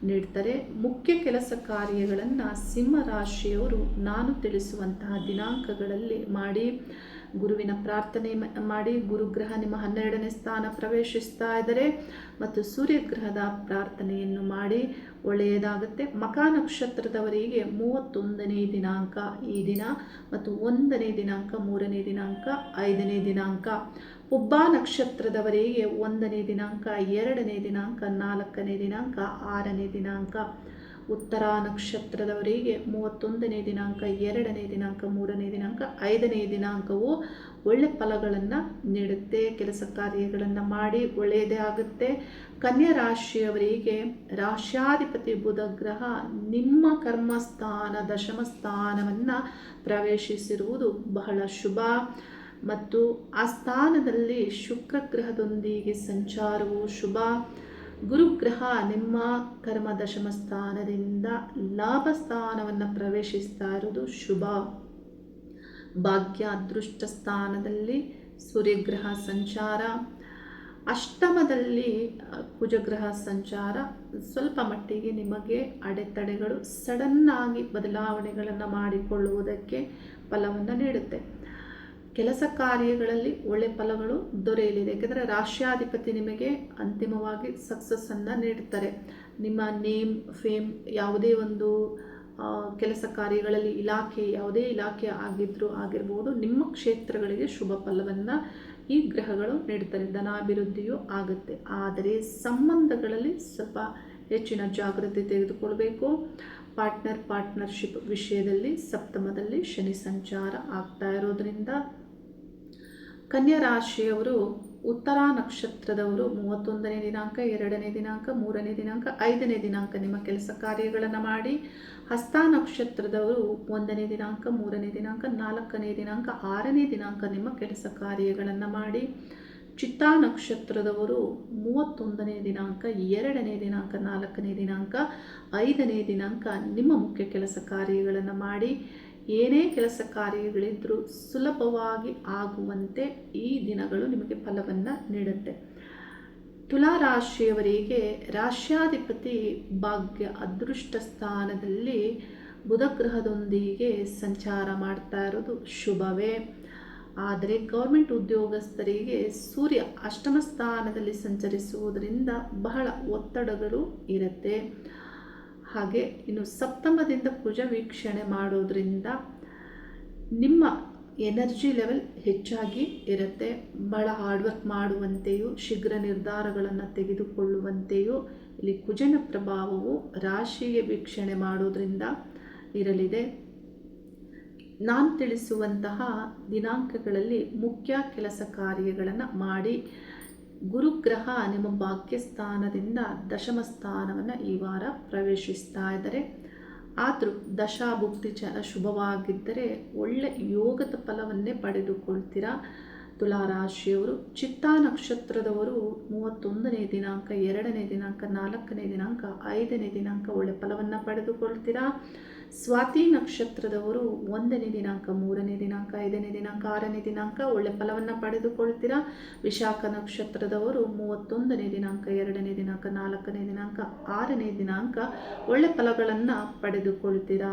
ನೀಡ್ತಾರೆ. ಮುಖ್ಯ ಕೆಲಸ ಕಾರ್ಯಗಳನ್ನು ಸಿಂಹ ರಾಶಿಯವರು ನಾನು ತಿಳಿಸುವಂತಹ ದಿನಾಂಕಗಳಲ್ಲಿ ಮಾಡಿ. ಗುರುವಿನ ಪ್ರಾರ್ಥನೆ ಮಾಡಿ. ಗುರುಗ್ರಹ ನಿಮ್ಮ 12ನೇ ಸ್ಥಾನ ಪ್ರವೇಶಿಸ್ತಾ ಇದ್ದಾರೆ ಮತ್ತು ಸೂರ್ಯಗ್ರಹದ ಪ್ರಾರ್ಥನೆಯನ್ನು ಮಾಡಿ, ಒಳ್ಳೆಯದಾಗುತ್ತೆ. ಮಖ ನಕ್ಷತ್ರದವರಿಗೆ 31ನೇ ದಿನಾಂಕ ಈ ದಿನ ಮತ್ತು 1ನೇ ದಿನಾಂಕ, 3ನೇ ದಿನಾಂಕ, 5ನೇ ದಿನಾಂಕ. ಪುಬ್ಬ ನಕ್ಷತ್ರದವರಿಗೆ 1ನೇ ದಿನಾಂಕ, 2ನೇ ದಿನಾಂಕ, 4ನೇ ದಿನಾಂಕ, 6ನೇ ದಿನಾಂಕ. ಉತ್ತರ ನಕ್ಷತ್ರದವರಿಗೆ 31ನೇ ದಿನಾಂಕ, 2ನೇ ದಿನಾಂಕ, 3ನೇ ದಿನಾಂಕ, 5ನೇ ದಿನಾಂಕವು ಒಳ್ಳೆ ಫಲಗಳನ್ನು ನೀಡುತ್ತೆ. ಕೆಲಸ ಕಾರ್ಯಗಳನ್ನು ಮಾಡಿ, ಒಳ್ಳೆಯದೇ ಆಗುತ್ತೆ. ಕನ್ಯಾ ರಾಶಿಯವರಿಗೆ ರಾಶ್ಯಾಧಿಪತಿ ಬುಧ ಗ್ರಹ ನಿಮ್ಮ ಕರ್ಮಸ್ಥಾನ ದಶಮ ಸ್ಥಾನವನ್ನು ಪ್ರವೇಶಿಸಿರುವುದು ಬಹಳ ಶುಭ ಮತ್ತು ಆ ಸ್ಥಾನದಲ್ಲಿ ಶುಕ್ರ ಗ್ರಹದೊಂದಿಗೆ ಸಂಚಾರವು ಶುಭ. ಗುರುಗ್ರಹ ನಿಮ್ಮ ಕರ್ಮ ದಶಮ ಸ್ಥಾನದಿಂದ ಲಾಭ ಸ್ಥಾನವನ್ನು ಪ್ರವೇಶಿಸ್ತಾ ಇರೋದು ಶುಭ. ಭಾಗ್ಯ ಅದೃಷ್ಟ ಸ್ಥಾನದಲ್ಲಿ ಸೂರ್ಯಗ್ರಹ ಸಂಚಾರ, ಅಷ್ಟಮದಲ್ಲಿ ಕುಜಗ್ರಹ ಸಂಚಾರ ಸ್ವಲ್ಪ ಮಟ್ಟಿಗೆ ನಿಮಗೆ ಅಡೆತಡೆಗಳು, ಸಡನ್ನಾಗಿ ಬದಲಾವಣೆಗಳನ್ನು ಮಾಡಿಕೊಳ್ಳುವುದಕ್ಕೆ ಫಲವನ್ನು ನೀಡುತ್ತೆ. ಕೆಲಸ ಕಾರ್ಯಗಳಲ್ಲಿ ಒಳ್ಳೆ ಫಲಗಳು ದೊರೆಯಲಿದೆ. ಯಾಕೆಂದರೆ ರಾಶ್ಯಾಧಿಪತಿ ನಿಮಗೆ ಅಂತಿಮವಾಗಿ ಸಕ್ಸಸ್ಸನ್ನು ನೀಡ್ತಾರೆ. ನಿಮ್ಮ ನೇಮ್, ಫೇಮ್, ಯಾವುದೇ ಒಂದು ಕೆಲಸ ಕಾರ್ಯಗಳಲ್ಲಿ ಯಾವುದೇ ಇಲಾಖೆ ಆಗಿರ್ಬೋದು, ನಿಮ್ಮ ಕ್ಷೇತ್ರಗಳಿಗೆ ಶುಭ ಫಲವನ್ನು ಈ ಗ್ರಹಗಳು ನೀಡ್ತಾರೆ. ಧನಾಭಿವೃದ್ಧಿಯೂ ಆಗುತ್ತೆ. ಆದರೆ ಸಂಬಂಧಗಳಲ್ಲಿ ಸ್ವಲ್ಪ ಹೆಚ್ಚಿನ ಜಾಗೃತಿ ತೆಗೆದುಕೊಳ್ಬೇಕು. ಪಾರ್ಟ್ನರ್ಶಿಪ್ ವಿಷಯದಲ್ಲಿ ಸಪ್ತಮದಲ್ಲಿ ಶನಿ ಸಂಚಾರ ಆಗ್ತಾ ಇರೋದ್ರಿಂದ ಕನ್ಯಾ ರಾಶಿಯವರು ಉತ್ತರ ನಕ್ಷತ್ರದವರು 31ನೇ ದಿನಾಂಕ, 2ನೇ ದಿನಾಂಕ, 3ನೇ ದಿನಾಂಕ, 5ನೇ ದಿನಾಂಕ ನಿಮ್ಮ ಕೆಲಸ ಕಾರ್ಯಗಳನ್ನು ಮಾಡಿ, ಹಸ್ತ ನಕ್ಷತ್ರದವರು 1ನೇ ದಿನಾಂಕ, 3ನೇ ದಿನಾಂಕ, 4ನೇ ದಿನಾಂಕ, 6ನೇ ದಿನಾಂಕ ನಿಮ್ಮ ಕೆಲಸ ಕಾರ್ಯಗಳನ್ನು ಮಾಡಿ, ಚಿತ್ತಾ ನಕ್ಷತ್ರದವರು 31ನೇ ದಿನಾಂಕ, 2ನೇ ದಿನಾಂಕ, 4ನೇ ದಿನಾಂಕ, 5ನೇ ದಿನಾಂಕ ನಿಮ್ಮ ಮುಖ್ಯ ಕೆಲಸ ಕಾರ್ಯಗಳನ್ನು ಮಾಡಿ, ಏನೇ ಕೆಲಸ ಕಾರ್ಯಗಳಿದ್ದರೂ ಸುಲಭವಾಗಿ ಆಗುವಂತೆ ಈ ದಿನಗಳು ನಿಮಗೆ ಫಲವನ್ನು ನೀಡುತ್ತೆ. ತುಲಾ ರಾಶಿಯವರಿಗೆ ರಾಶ್ಯಾಧಿಪತಿ ಭಾಗ್ಯ ಅದೃಷ್ಟ ಸ್ಥಾನದಲ್ಲಿ ಬುಧ ಗ್ರಹದೊಂದಿಗೆ ಸಂಚಾರ ಮಾಡ್ತಾ ಇರೋದು ಶುಭವೇ. ಆದರೆ ಗೌರ್ಮೆಂಟ್ ಉದ್ಯೋಗಸ್ಥರಿಗೆ ಸೂರ್ಯ ಅಷ್ಟಮ ಸ್ಥಾನದಲ್ಲಿ ಸಂಚರಿಸುವುದರಿಂದ ಬಹಳ ಒತ್ತಡಗಳು ಇರುತ್ತೆ. ಹಾಗೆ ಇನ್ನು ಸಪ್ತಮದಿಂದ ಕುಜ ವೀಕ್ಷಣೆ ಮಾಡೋದ್ರಿಂದ ನಿಮ್ಮ ಎನರ್ಜಿ ಲೆವೆಲ್ ಹೆಚ್ಚಾಗಿ ಇರುತ್ತೆ. ಬಹಳ ಹಾರ್ಡ್ ವರ್ಕ್ ಮಾಡುವಂತೆಯೂ ಶೀಘ್ರ ನಿರ್ಧಾರಗಳನ್ನು ತೆಗೆದುಕೊಳ್ಳುವಂತೆಯೂ ಇಲ್ಲಿ ಕುಜನ ಪ್ರಭಾವವು ರಾಶಿಗೆ ವೀಕ್ಷಣೆ ಮಾಡೋದ್ರಿಂದ ಇರಲಿದೆ. ನಾನು ತಿಳಿಸುವಂತಹ ದಿನಾಂಕಗಳಲ್ಲಿ ಮುಖ್ಯ ಕೆಲಸ ಕಾರ್ಯಗಳನ್ನು ಮಾಡಿ. ಗುರುಗ್ರಹ ನಿಮ್ಮ ಭಾಗ್ಯಸ್ಥಾನದಿಂದ ದಶಮ ಸ್ಥಾನವನ್ನು ಈ ವಾರ ಪ್ರವೇಶಿಸ್ತಾ ಇದ್ದಾರೆ. ಆದರೂ ದಶಾಭುಕ್ತಿ ಶುಭವಾಗಿದ್ದರೆ ಒಳ್ಳೆ ಯೋಗದ ಫಲವನ್ನೇ ಪಡೆದುಕೊಳ್ತೀರಾ. ತುಲಾರಾಶಿಯವರು ಚಿತ್ತಾ ನಕ್ಷತ್ರದವರು 31ನೇ ದಿನಾಂಕ, 2ನೇ ದಿನಾಂಕ, 4ನೇ ದಿನಾಂಕ, 5ನೇ ದಿನಾಂಕ ಒಳ್ಳೆ ಫಲವನ್ನು ಪಡೆದುಕೊಳ್ತೀರಾ. ಸ್ವಾತಿ ನಕ್ಷತ್ರದವರು 1ನೇ ದಿನಾಂಕ, 3ನೇ ದಿನಾಂಕ, 5ನೇ ದಿನಾಂಕ, 6ನೇ ದಿನಾಂಕ ಒಳ್ಳೆ ಫಲವನ್ನು ಪಡೆದುಕೊಳ್ತೀರಾ. ವಿಶಾಖ ನಕ್ಷತ್ರದವರು 31ನೇ ದಿನಾಂಕ, 2ನೇ ದಿನಾಂಕ, 4ನೇ ದಿನಾಂಕ, 6ನೇ ದಿನಾಂಕ ಒಳ್ಳೆ ಫಲಗಳನ್ನು ಪಡೆದುಕೊಳ್ತೀರಾ.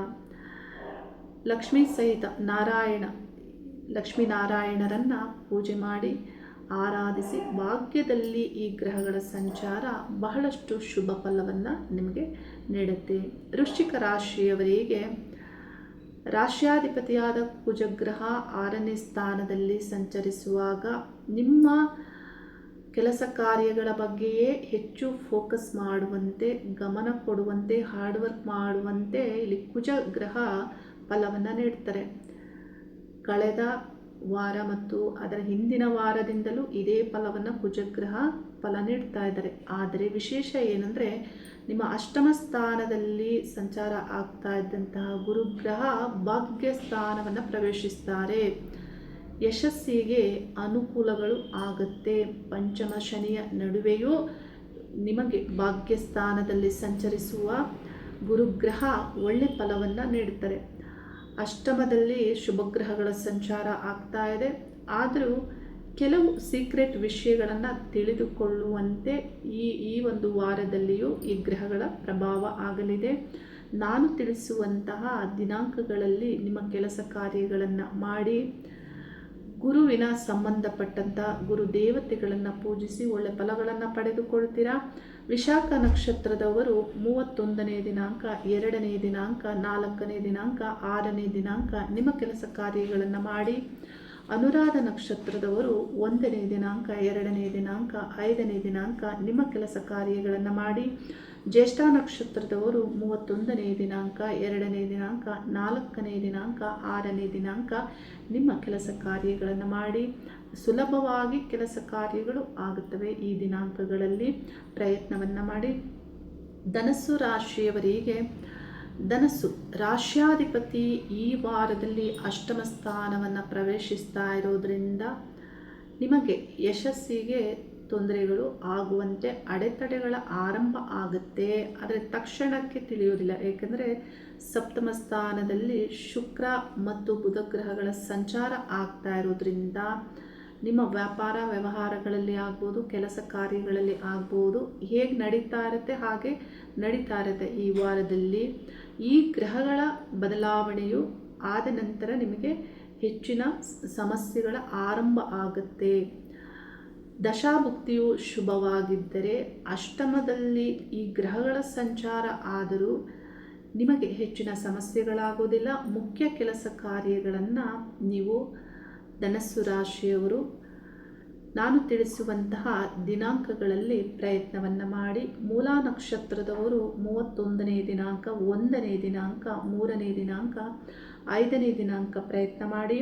ಲಕ್ಷ್ಮೀ ಸಹಿತ ಲಕ್ಷ್ಮೀನಾರಾಯಣರನ್ನು ಪೂಜೆ ಮಾಡಿ ಆರಾಧಿಸಿ. ಭಾಗ್ಯದಲ್ಲಿ ಈ ಗ್ರಹಗಳ ಸಂಚಾರ ಬಹಳಷ್ಟು ಶುಭ ಫಲವನ್ನು ನಿಮಗೆ ನೀಡುತ್ತೆ. ವೃಶ್ಚಿಕ ರಾಶಿಯವರಿಗೆ ರಾಶ್ಯಾಧಿಪತಿಯಾದ ಕುಜಗ್ರಹ 6ನೇ ಸ್ಥಾನದಲ್ಲಿ ಸಂಚರಿಸುವಾಗ ನಿಮ್ಮ ಕೆಲಸ ಕಾರ್ಯಗಳ ಬಗ್ಗೆಯೇ ಹೆಚ್ಚು ಫೋಕಸ್ ಮಾಡುವಂತೆ, ಗಮನ ಕೊಡುವಂತೆ, ಹಾರ್ಡ್ ವರ್ಕ್ ಮಾಡುವಂತೆ ಇಲ್ಲಿ ಕುಜಗ್ರಹ ಫಲವನ್ನು ನೀಡ್ತಾರೆ. ಕಳೆದ ವಾರ ಮತ್ತು ಅದರ ಹಿಂದಿನ ವಾರದಿಂದಲೂ ಇದೇ ಫಲವನ್ನು ಕುಜಗ್ರಹ ಫಲ ನೀಡ್ತಾ ಇದ್ದಾರೆ. ಆದರೆ ವಿಶೇಷ ಏನಂದರೆ ನಿಮ್ಮ ಅಷ್ಟಮ ಸ್ಥಾನದಲ್ಲಿ ಸಂಚಾರ ಆಗ್ತಾ ಇದ್ದಂತಹ ಗುರುಗ್ರಹ ಭಾಗ್ಯ ಸ್ಥಾನವನ್ನು ಪ್ರವೇಶಿಸ್ತಾರೆ. ಯಶಸ್ಸಿಗೆ ಅನುಕೂಲಗಳು ಆಗುತ್ತೆ. ಪಂಚಮ ಶನಿಯ ನಡುವೆಯೂ ನಿಮಗೆ ಭಾಗ್ಯಸ್ಥಾನದಲ್ಲಿ ಸಂಚರಿಸುವ ಗುರುಗ್ರಹ ಒಳ್ಳೆ ಫಲವನ್ನು ನೀಡುತ್ತಾರೆ. ಅಷ್ಟಮದಲ್ಲಿ ಶುಭಗ್ರಹಗಳ ಸಂಚಾರ ಆಗ್ತಾ ಇದೆ. ಆದರೂ ಕೆಲವು ಸೀಕ್ರೆಟ್ ವಿಷಯಗಳನ್ನು ತಿಳಿದುಕೊಳ್ಳುವಂತೆ ಈ ಒಂದು ವಾರದಲ್ಲಿಯೂ ಈ ಗ್ರಹಗಳ ಪ್ರಭಾವ ಆಗಲಿದೆ. ನಾನು ತಿಳಿಸುವಂತಹ ದಿನಾಂಕಗಳಲ್ಲಿ ನಿಮ್ಮ ಕೆಲಸ ಕಾರ್ಯಗಳನ್ನು ಮಾಡಿ, ಗುರುವಿನ ಸಂಬಂಧಪಟ್ಟಂಥ ಗುರು ದೇವತೆಗಳನ್ನು ಪೂಜಿಸಿ ಒಳ್ಳೆ ಫಲಗಳನ್ನು ಪಡೆದುಕೊಳ್ತೀರಾ. ವಿಶಾಖ ನಕ್ಷತ್ರದವರು 31ನೇ ದಿನಾಂಕ, 2ನೇ ದಿನಾಂಕ, 4ನೇ ದಿನಾಂಕ, 6ನೇ ದಿನಾಂಕ ನಿಮ್ಮ ಕೆಲಸ ಕಾರ್ಯಗಳನ್ನು ಮಾಡಿ. ಅನುರಾಧ ನಕ್ಷತ್ರದವರು 1ನೇ ದಿನಾಂಕ, 2ನೇ ದಿನಾಂಕ, 5ನೇ ದಿನಾಂಕ ನಿಮ್ಮ ಕೆಲಸ ಕಾರ್ಯಗಳನ್ನು ಮಾಡಿ. ಜ್ಯೇಷ್ಠ ನಕ್ಷತ್ರದವರು 31ನೇ ದಿನಾಂಕ, 2ನೇ ದಿನಾಂಕ, 4ನೇ ದಿನಾಂಕ, 6ನೇ ದಿನಾಂಕ ನಿಮ್ಮ ಕೆಲಸ ಕಾರ್ಯಗಳನ್ನು ಮಾಡಿ. ಸುಲಭವಾಗಿ ಕೆಲಸ ಕಾರ್ಯಗಳು ಆಗುತ್ತವೆ. ಈ ದಿನಾಂಕಗಳಲ್ಲಿ ಪ್ರಯತ್ನವನ್ನು ಮಾಡಿ. ಧನಸ್ಸು ರಾಶಿಯವರಿಗೆ ಧನಸ್ಸು ರಾಶ್ಯಾಧಿಪತಿ ಈ ವಾರದಲ್ಲಿ ಅಷ್ಟಮ ಸ್ಥಾನವನ್ನು ಪ್ರವೇಶಿಸ್ತಾ ಇರೋದ್ರಿಂದ ನಿಮಗೆ ಯಶಸ್ಸಿಗೆ ತೊಂದರೆಗಳು ಆಗುವಂತೆ ಅಡೆತಡೆಗಳ ಆರಂಭ ಆಗುತ್ತೆ. ಆದರೆ ತಕ್ಷಣಕ್ಕೆ ತಿಳಿಯೋದಿಲ್ಲ. ಏಕೆಂದರೆ ಸಪ್ತಮ ಸ್ಥಾನದಲ್ಲಿ ಶುಕ್ರ ಮತ್ತು ಬುಧ ಗ್ರಹಗಳ ಸಂಚಾರ ಆಗ್ತಾ ಇರೋದ್ರಿಂದ ನಿಮ್ಮ ವ್ಯಾಪಾರ ವ್ಯವಹಾರಗಳಲ್ಲಿ ಆಗ್ಬೋದು, ಕೆಲಸ ಕಾರ್ಯಗಳಲ್ಲಿ ಆಗ್ಬೋದು, ಹೇಗೆ ನಡೀತಾ ಇರುತ್ತೆ ಹಾಗೆ ನಡೀತಾ ಇರುತ್ತೆ. ಈ ವಾರದಲ್ಲಿ ಈ ಗ್ರಹಗಳ ಬದಲಾವಣೆಯು ಆದ ನಂತರ ನಿಮಗೆ ಹೆಚ್ಚಿನ ಸಮಸ್ಯೆಗಳ ಆರಂಭ ಆಗುತ್ತೆ. ದಶಾಭುಕ್ತಿಯು ಶುಭವಾಗಿದ್ದರೆ ಅಷ್ಟಮದಲ್ಲಿ ಈ ಗ್ರಹಗಳ ಸಂಚಾರ ಆದರೂ ನಿಮಗೆ ಹೆಚ್ಚಿನ ಸಮಸ್ಯೆಗಳಾಗೋದಿಲ್ಲ. ಮುಖ್ಯ ಕೆಲಸ ಕಾರ್ಯಗಳನ್ನು ನೀವು ಧನಸ್ಸು ರಾಶಿಯವರು ನಾನು ತಿಳಿಸುವಂತಹ ದಿನಾಂಕಗಳಲ್ಲಿ ಪ್ರಯತ್ನವನ್ನು ಮಾಡಿ. ಮೂಲ ನಕ್ಷತ್ರದವರು 31ನೇ ದಿನಾಂಕ, 1ನೇ ದಿನಾಂಕ, 3ನೇ ದಿನಾಂಕ, 5ನೇ ದಿನಾಂಕ ಪ್ರಯತ್ನ ಮಾಡಿ.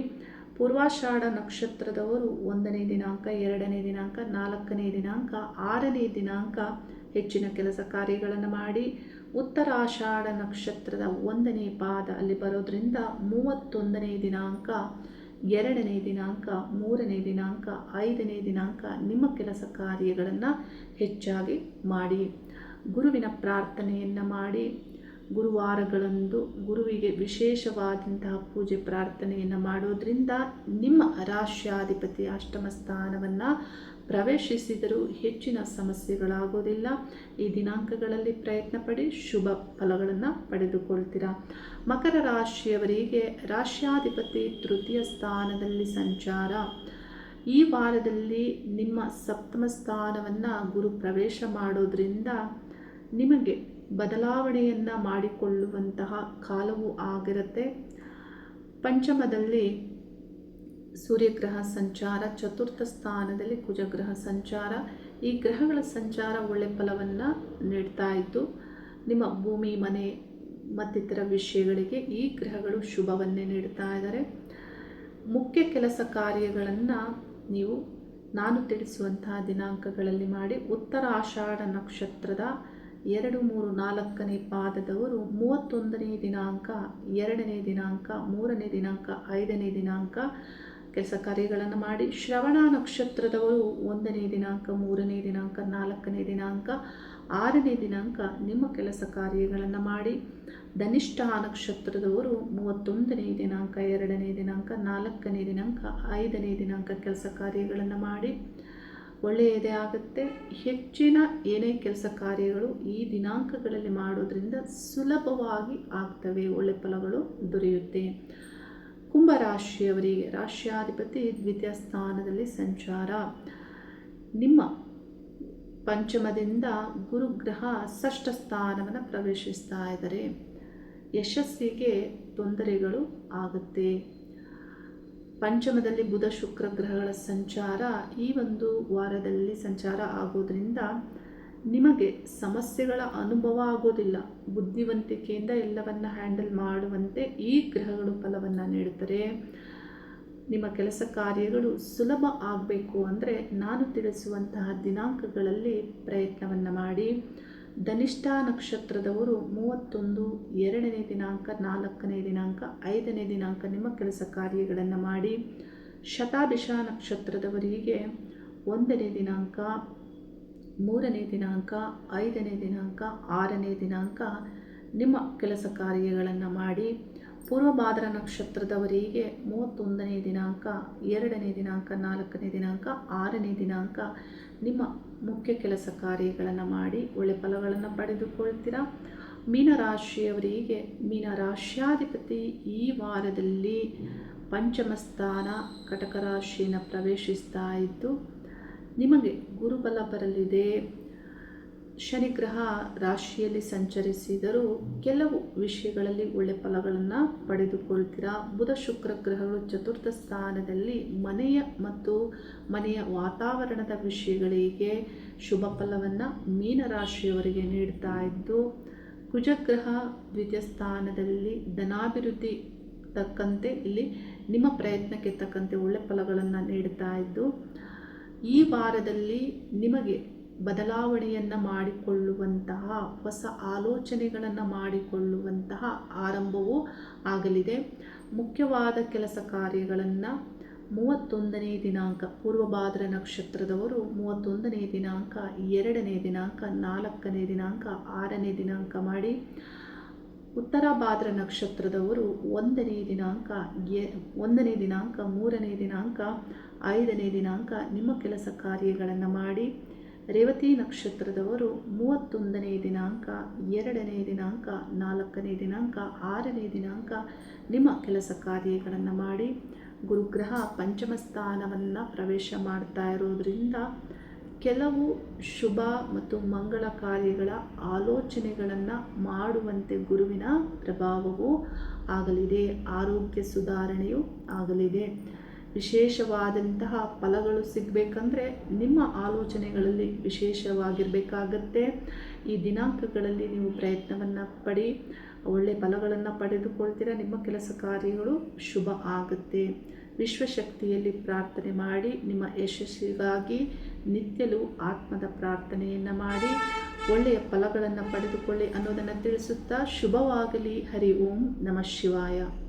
ಪೂರ್ವಾಷಾಢ ನಕ್ಷತ್ರದವರು 1ನೇ ದಿನಾಂಕ, 2ನೇ ದಿನಾಂಕ, 4ನೇ ದಿನಾಂಕ, 6ನೇ ದಿನಾಂಕ ಹೆಚ್ಚಿನ ಕೆಲಸ ಕಾರ್ಯಗಳನ್ನು ಮಾಡಿ. ಉತ್ತರಾಷಾಢ ನಕ್ಷತ್ರದ 1ನೇ ಪಾದ ಅಲ್ಲಿ ಬರೋದ್ರಿಂದ 31ನೇ ದಿನಾಂಕ, 2ನೇ ದಿನಾಂಕ, 3ನೇ ದಿನಾಂಕ, 5ನೇ ದಿನಾಂಕ ನಿಮ್ಮ ಕೆಲಸ ಕಾರ್ಯಗಳನ್ನು ಹೆಚ್ಚಾಗಿ ಮಾಡಿ. ಗುರುವಿನ ಪ್ರಾರ್ಥನೆಯನ್ನು ಮಾಡಿ. ಗುರುವಾರಗಳಂದು ಗುರುವಿಗೆ ವಿಶೇಷವಾದಂತಹ ಪೂಜೆ ಪ್ರಾರ್ಥನೆಯನ್ನು ಮಾಡೋದ್ರಿಂದ ನಿಮ್ಮ ರಾಶ್ಯಾಧಿಪತಿ ಅಷ್ಟಮ ಸ್ಥಾನವನ್ನು ಪ್ರವೇಶಿಸಿದರೂ ಹೆಚ್ಚಿನ ಸಮಸ್ಯೆಗಳಾಗೋದಿಲ್ಲ. ಈ ದಿನಾಂಕಗಳಲ್ಲಿ ಪ್ರಯತ್ನ ಪಡಿ, ಶುಭ ಫಲಗಳನ್ನು ಪಡೆದುಕೊಳ್ತೀರಾ. ಮಕರ ರಾಶಿಯವರಿಗೆ ರಾಶ್ಯಾಧಿಪತಿ ತೃತೀಯ ಸ್ಥಾನದಲ್ಲಿ ಸಂಚಾರ. ಈ ವಾರದಲ್ಲಿ ನಿಮ್ಮ ಸಪ್ತಮ ಸ್ಥಾನವನ್ನು ಗುರು ಪ್ರವೇಶ ಮಾಡೋದ್ರಿಂದ ನಿಮಗೆ ಬದಲಾವಣೆಯನ್ನು ಮಾಡಿಕೊಳ್ಳುವಂತಹ ಕಾಲವೂ ಆಗಿರುತ್ತೆ. ಪಂಚಮದಲ್ಲಿ ಸೂರ್ಯಗ್ರಹ ಸಂಚಾರ, ಚತುರ್ಥ ಸ್ಥಾನದಲ್ಲಿ ಕುಜಗ್ರಹ ಸಂಚಾರ. ಈ ಗ್ರಹಗಳ ಸಂಚಾರ ಒಳ್ಳೆ ಫಲವನ್ನು ನೀಡ್ತಾ ಇದ್ದು ನಿಮ್ಮ ಭೂಮಿ, ಮನೆ ಮತ್ತಿತರ ವಿಷಯಗಳಿಗೆ ಈ ಗ್ರಹಗಳು ಶುಭವನ್ನೇ ನೀಡ್ತಾ ಇದ್ದಾರೆ. ಮುಖ್ಯ ಕೆಲಸ ಕಾರ್ಯಗಳನ್ನು ನೀವು ನಾನು ತಿಳಿಸುವಂತಹ ದಿನಾಂಕಗಳಲ್ಲಿ ಮಾಡಿ. ಉತ್ತರಾಷಾಢ ನಕ್ಷತ್ರದ 2, 3, 4ನೇ ಪಾದದವರು 31ನೇ ದಿನಾಂಕ, 2ನೇ ದಿನಾಂಕ, 3ನೇ ದಿನಾಂಕ, 5ನೇ ದಿನಾಂಕ ಕೆಲಸ ಕಾರ್ಯಗಳನ್ನು ಮಾಡಿ. ಶ್ರವಣ ನಕ್ಷತ್ರದವರು 1ನೇ ದಿನಾಂಕ, 3ನೇ ದಿನಾಂಕ, 4ನೇ ದಿನಾಂಕ, 6ನೇ ದಿನಾಂಕ ನಿಮ್ಮ ಕೆಲಸ ಕಾರ್ಯಗಳನ್ನು ಮಾಡಿ. ಧನಿಷ್ಠ ನಕ್ಷತ್ರದವರು 31ನೇ ದಿನಾಂಕ, 2ನೇ ದಿನಾಂಕ, 4ನೇ ದಿನಾಂಕ, 5ನೇ ದಿನಾಂಕ ಕೆಲಸ ಕಾರ್ಯಗಳನ್ನು ಮಾಡಿ. ಒಳ್ಳೆಯದೇ ಆಗುತ್ತೆ. ಹೆಚ್ಚಿನ ಏನೇ ಕೆಲಸ ಕಾರ್ಯಗಳು ಈ ದಿನಾಂಕಗಳಲ್ಲಿ ಮಾಡೋದ್ರಿಂದ ಸುಲಭವಾಗಿ ಆಗ್ತವೆ, ಒಳ್ಳೆ ಫಲಗಳು ದೊರೆಯುತ್ತೆ. ಕುಂಭರಾಶಿಯವರಿಗೆ ರಾಶ್ಯಾಧಿಪತಿ ದ್ವಿತೀಯ ಸ್ಥಾನದಲ್ಲಿ ಸಂಚಾರ. ನಿಮ್ಮ ಪಂಚಮದಿಂದ ಗುರುಗ್ರಹ ಷಷ್ಠ ಸ್ಥಾನವನ್ನು ಪ್ರವೇಶಿಸ್ತಾ ಇದ್ದಾರೆ. ಯಶಸ್ಸಿಗೆ ತೊಂದರೆಗಳು ಆಗುತ್ತೆ. ಪಂಚಮದಲ್ಲಿ ಬುಧ ಶುಕ್ರ ಗ್ರಹಗಳ ಸಂಚಾರ ಈ ಒಂದು ವಾರದಲ್ಲಿ ಸಂಚಾರ ಆಗೋದ್ರಿಂದ ನಿಮಗೆ ಸಮಸ್ಯೆಗಳ ಅನುಭವ ಆಗೋದಿಲ್ಲ. ಬುದ್ಧಿವಂತಿಕೆಯಿಂದ ಎಲ್ಲವನ್ನು ಹ್ಯಾಂಡಲ್ ಮಾಡುವಂತೆ ಈ ಗ್ರಹಗಳು ಫಲವನ್ನು ನೀಡುತ್ತಾರೆ. ನಿಮ್ಮ ಕೆಲಸ ಕಾರ್ಯಗಳು ಸುಲಭ ಆಗಬೇಕು ಅಂದರೆ ನಾನು ತಿಳಿಸುವಂತಹ ದಿನಾಂಕಗಳಲ್ಲಿ ಪ್ರಯತ್ನವನ್ನು ಮಾಡಿ. ಧನಿಷ್ಠ ನಕ್ಷತ್ರದವರು 31, 2ನೇ ದಿನಾಂಕ, 4ನೇ ದಿನಾಂಕ, 5ನೇ ದಿನಾಂಕ ನಿಮ್ಮ ಕೆಲಸ ಕಾರ್ಯಗಳನ್ನು ಮಾಡಿ. ಶತಾಭಿಷ ನಕ್ಷತ್ರದವರಿಗೆ 1ನೇ ದಿನಾಂಕ, 3ನೇ ದಿನಾಂಕ, 5ನೇ ದಿನಾಂಕ, 6ನೇ ದಿನಾಂಕ ನಿಮ್ಮ ಕೆಲಸ ಕಾರ್ಯಗಳನ್ನು ಮಾಡಿ. ಪೂರ್ವಭಾದ್ರ ನಕ್ಷತ್ರದವರಿಗೆ 31ನೇ ದಿನಾಂಕ, 2ನೇ ದಿನಾಂಕ, 4ನೇ ದಿನಾಂಕ, 6ನೇ ದಿನಾಂಕ ನಿಮ್ಮ ಮುಖ್ಯ ಕೆಲಸ ಕಾರ್ಯಗಳನ್ನು ಮಾಡಿ ಒಳ್ಳೆ ಫಲಗಳನ್ನು ಪಡೆದುಕೊಳ್ತೀರಾ. ಮೀನರಾಶಿಯವರಿಗೆ ಮೀನರಾಶ್ಯಾಧಿಪತಿ ಈ ವಾರದಲ್ಲಿ ಪಂಚಮ ಸ್ಥಾನ ಕಟಕ ರಾಶಿಯನ್ನು ಪ್ರವೇಶಿಸ್ತಾ ಇದ್ದು ನಿಮಗೆ ಗುರುಬಲ ಬರಲಿದೆ. ಶನಿಗ್ರಹ ರಾಶಿಯಲ್ಲಿ ಸಂಚರಿಸಿದರೂ ಕೆಲವು ವಿಷಯಗಳಲ್ಲಿ ಒಳ್ಳೆ ಫಲಗಳನ್ನು ಪಡೆದುಕೊಳ್ತೀರಾ. ಬುಧ ಶುಕ್ರ ಗ್ರಹಗಳು ಚತುರ್ಥ ಸ್ಥಾನದಲ್ಲಿ ಮನೆಯ ಮತ್ತು ಮನೆಯ ವಾತಾವರಣದ ವಿಷಯಗಳಿಗೆ ಶುಭ ಫಲವನ್ನು ಮೀನರಾಶಿಯವರಿಗೆ ನೀಡ್ತಾ ಇದ್ದು, ಕುಜಗ್ರಹ ದ್ವಿತೀಯ ಸ್ಥಾನದಲ್ಲಿ ಧನಾಭಿವೃದ್ಧಿ ತಕ್ಕಂತೆ ಇಲ್ಲಿ ನಿಮ್ಮ ಪ್ರಯತ್ನಕ್ಕೆ ತಕ್ಕಂತೆ ಒಳ್ಳೆ ಫಲಗಳನ್ನು ನೀಡುತ್ತಾ ಇದ್ದು ಈ ವಾರದಲ್ಲಿ ನಿಮಗೆ ಬದಲಾವಣೆಯನ್ನು ಮಾಡಿಕೊಳ್ಳುವಂತಹ ಹೊಸ ಆಲೋಚನೆಗಳನ್ನು ಮಾಡಿಕೊಳ್ಳುವಂತಹ ಆರಂಭವೂ ಆಗಲಿದೆ. ಮುಖ್ಯವಾದ ಕೆಲಸ ಕಾರ್ಯಗಳನ್ನು 31ನೇ ದಿನಾಂಕ ಪೂರ್ವಭಾದ್ರ ನಕ್ಷತ್ರದವರು 31ನೇ ದಿನಾಂಕ, 2ನೇ ದಿನಾಂಕ, 4ನೇ ದಿನಾಂಕ, 6ನೇ ದಿನಾಂಕ ಮಾಡಿ. ಉತ್ತರ ಭಾದ್ರ ನಕ್ಷತ್ರದವರು 1ನೇ ದಿನಾಂಕ, 3ನೇ ದಿನಾಂಕ, 5ನೇ ದಿನಾಂಕ ನಿಮ್ಮ ಕೆಲಸ ಕಾರ್ಯಗಳನ್ನು ಮಾಡಿ. ರೇವತಿ ನಕ್ಷತ್ರದವರು 31ನೇ ದಿನಾಂಕ, 2ನೇ ದಿನಾಂಕ, 4ನೇ ದಿನಾಂಕ, 6ನೇ ದಿನಾಂಕ ನಿಮ್ಮ ಕೆಲಸ ಕಾರ್ಯಗಳನ್ನು ಮಾಡಿ. ಗುರುಗ್ರಹ ಪಂಚಮ ಸ್ಥಾನವನ್ನು ಪ್ರವೇಶ ಮಾಡ್ತಾ ಇರೋದ್ರಿಂದ ಕೆಲವು ಶುಭ ಮತ್ತು ಮಂಗಳ ಕಾರ್ಯಗಳ ಆಲೋಚನೆಗಳನ್ನು ಮಾಡುವಂತೆ ಗುರುವಿನ ಪ್ರಭಾವವೂ ಆಗಲಿದೆ. ಆರೋಗ್ಯ ಸುಧಾರಣೆಯೂ ಆಗಲಿದೆ. ವಿಶೇಷವಾದಂತಹ ಫಲಗಳು ಸಿಗಬೇಕಂದ್ರೆ ನಿಮ್ಮ ಆಲೋಚನೆಗಳಲ್ಲಿ ವಿಶೇಷವಾಗಿರಬೇಕಾಗತ್ತೆ. ಈ ದಿನಾಂಕಗಳಲ್ಲಿ ನೀವು ಪ್ರಯತ್ನವನ್ನು ಪಡಿ, ಒಳ್ಳೆಯ ಫಲಗಳನ್ನು ಪಡೆದುಕೊಳ್ತೀರ. ನಿಮ್ಮ ಕೆಲಸ ಕಾರ್ಯಗಳು ಶುಭ ಆಗುತ್ತೆ. ವಿಶ್ವಶಕ್ತಿಯಲ್ಲಿ ಪ್ರಾರ್ಥನೆ ಮಾಡಿ ನಿಮ್ಮ ಯಶಸ್ಸಿಗಾಗಿ ನಿತ್ಯಲೂ ಆತ್ಮದ ಪ್ರಾರ್ಥನೆಯನ್ನು ಮಾಡಿ ಒಳ್ಳೆಯ ಫಲಗಳನ್ನು ಪಡೆದುಕೊಳ್ಳಿ ಅನ್ನೋದನ್ನು ತಿಳಿಸುತ್ತಾ ಶುಭವಾಗಲಿ. ಹರಿ ಓಂ ನಮಃ ಶಿವಾಯ.